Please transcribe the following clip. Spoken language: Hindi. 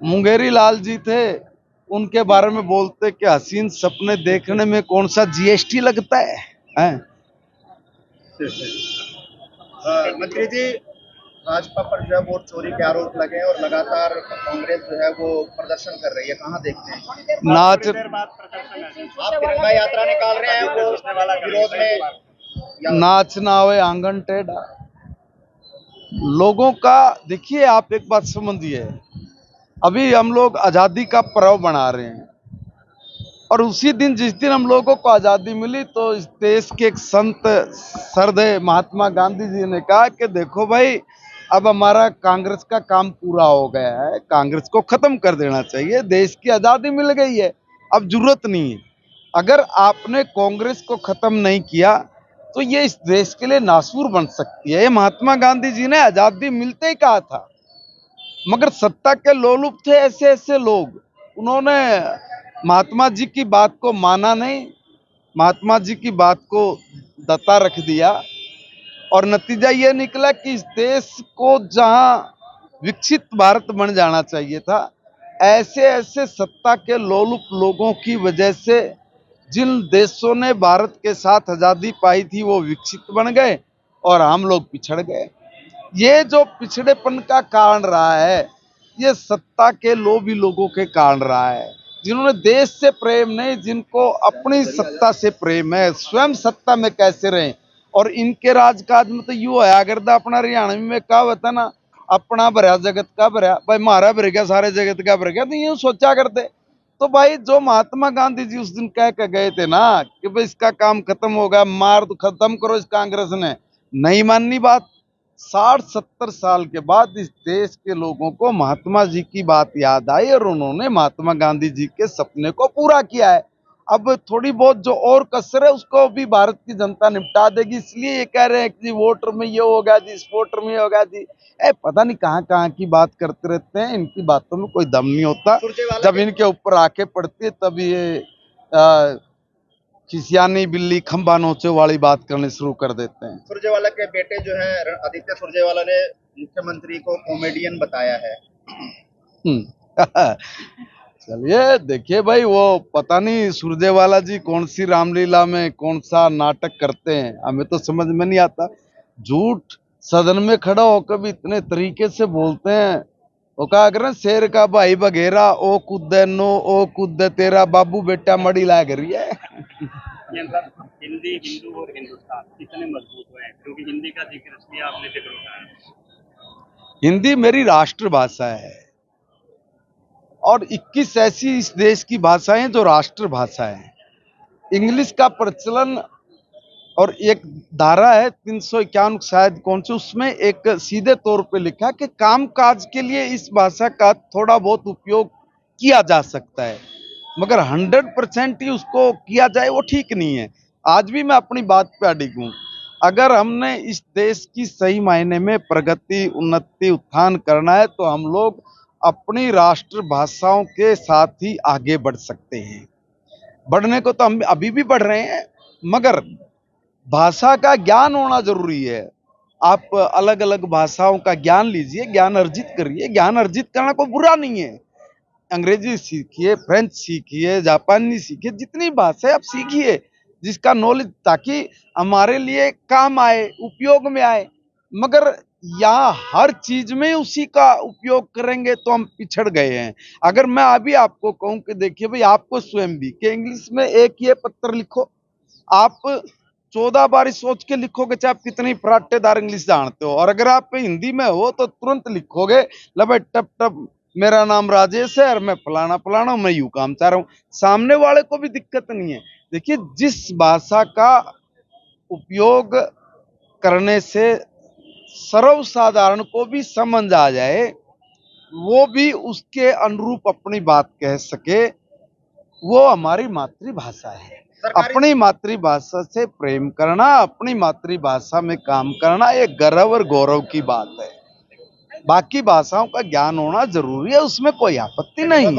मुंगेरी लाल जी थे, उनके बारे में बोलते कि हसीन सपने देखने में कौन सा जीएसटी लगता है, हैं? मंत्री जी, भाजपा पर जो है वोट चोरी के आरोप लगे हैं और लगातार कांग्रेस जो है वो प्रदर्शन कर रही है, कहाँ देखते हैं? नाच आप तिरंगा यात्रा निकाल रहे हैं वो विरोध में नाच ना होए आंगन टेढ़ा। लोगों का देखिए, आप एक बात समझिए, अभी हम लोग आजादी का पर्व मना रहे हैं और उसी दिन जिस दिन हम लोगों को आजादी मिली तो इस देश के एक संत श्रद्धेय महात्मा गांधी जी ने कहा कि देखो भाई, अब हमारा कांग्रेस का काम पूरा हो गया है, कांग्रेस को खत्म कर देना चाहिए, देश की आजादी मिल गई है, अब जरूरत नहीं है। अगर आपने कांग्रेस को खत्म नहीं किया तो ये इस देश के लिए नासूर बन सकती है। ये महात्मा गांधी जी ने आजादी मिलते ही कहा था, मगर सत्ता के लोलुप थे ऐसे ऐसे लोग, उन्होंने महात्मा जी की बात को माना नहीं, महात्मा जी की बात को दता रख दिया और नतीजा ये निकला कि इस देश को जहां विकसित भारत बन जाना चाहिए था, ऐसे ऐसे सत्ता के लोलुप लोगों की वजह से जिन देशों ने भारत के साथ आजादी पाई थी वो विकसित बन गए और हम लोग पिछड़ गए। ये जो पिछड़ेपन का कारण रहा है, ये सत्ता के लोभी लोगों के कारण रहा है, जिन्होंने देश से प्रेम नहीं, जिनको अपनी सत्ता से प्रेम है, स्वयं सत्ता में कैसे रहें। और इनके राजकाज में तो यूं आया करता, अपना हरियाणवी में कहावत है ना, अपना भरा जगत का भरा, भाई मारा भर गया सारे जगत का भर गया, तो यूं सोचा करते। तो भाई जो महात्मा गांधी जी उस दिन कह के गए थे ना कि भाई इसका काम खत्म हो गया, मार तो खत्म करो, इस कांग्रेस ने नहीं माननी बात। 60-70 साल के बाद इस देश के लोगों को महात्मा जी की बात याद आई और उन्होंने महात्मा गांधी जी के सपने को पूरा किया है। अब थोड़ी बहुत जो और कसर है उसको भी भारत की जनता निपटा देगी, इसलिए ये कह रहे हैं कि वोटर में ये होगा जी, इस वोटर में होगा जी। पता नहीं कहाँ कहाँ की बात करते रहते हैं, इनकी बातों में कोई दम नहीं होता। जब इनके ऊपर आके पड़ती है तब ये खिसियानी बिल्ली खंबा नोचे वाली बात करने शुरू कर देते हैं। सुरजेवाला के बेटे जो है आदित्य सुरजेवाला ने मुख्यमंत्री को कॉमेडियन बताया है। चलिए देखिए भाई, वो पता नहीं सुरजेवाला जी कौन सी रामलीला में कौन सा नाटक करते हैं, हमें तो समझ में नहीं आता। झूठ सदन में खड़ा होकर भी इतने तरीके से बोलते हैं। वो कहा करें, शेर का भाई बघेरा, ओ कूदे नो ओ कूदे तेरा बाबू बेटा मड़ी ला करी है। हिंदी, हिंदू और हिंदुस्तान कितने मजबूत हुए हैं, क्योंकि हिंदी का जिक्र आपने जिक्र उठाया। हिंदी मेरी राष्ट्रभाषा है और 21 ऐसी इस देश की भाषाएं जो राष्ट्रभाषा है। इंग्लिश का प्रचलन और एक धारा है 351 शायद कौन सी, उसमें एक सीधे तौर पे लिखा कि कामकाज के लिए इस भाषा का थोड़ा बहुत उपयोग किया जा सकता है, मगर 100% ही उसको किया जाए वो ठीक नहीं है। आज भी मैं अपनी बात पे अडिग हूं। अगर हमने इस देश की सही मायने में प्रगति, उन्नति, उत्थान करना है तो हम लोग अपनी राष्ट्रभाषाओं के साथ ही आगे बढ़ सकते हैं। बढ़ने को तो हम अभी भी बढ़ रहे हैं, मगर भाषा का ज्ञान होना जरूरी है। आप अलग अलग भाषाओं का ज्ञान लीजिए, ज्ञान अर्जित करिए। ज्ञान अर्जित करना कोई बुरा नहीं है। अंग्रेजी सीखिए, फ्रेंच सीखिए, जापानी सीखिए, जितनी भाषा आप सीखिए जिसका नॉलेज, ताकि हमारे लिए काम आए, उपयोग में आए। मगर यहाँ हर चीज में उसी का उपयोग करेंगे तो हम पिछड़ गए हैं। अगर मैं अभी आपको कहूं कि देखिए भाई, आपको स्वयं भी कि इंग्लिश में एक ये पत्र लिखो, आप 14 बार सोच के लिखोगे चाहे आप कितनी फराटेदार इंग्लिश जानते हो, और अगर आप हिंदी में हो तो तुरंत लिखोगे, लब टप टप मेरा नाम राजेश है और मैं फलाना फलाना, मैं यूं काम चाह रहा हूं। सामने वाले को भी दिक्कत नहीं है। देखिए, जिस भाषा का उपयोग करने से सर्वसाधारण को भी समझ आ जाए, वो भी उसके अनुरूप अपनी बात कह सके, वो हमारी मातृभाषा है। अपनी मातृभाषा से प्रेम करना, अपनी मातृभाषा में काम करना, ये गर्व और गौरव की बात है। बाकी भाषाओं का ज्ञान होना जरूरी है, उसमें कोई आपत्ति नहीं है।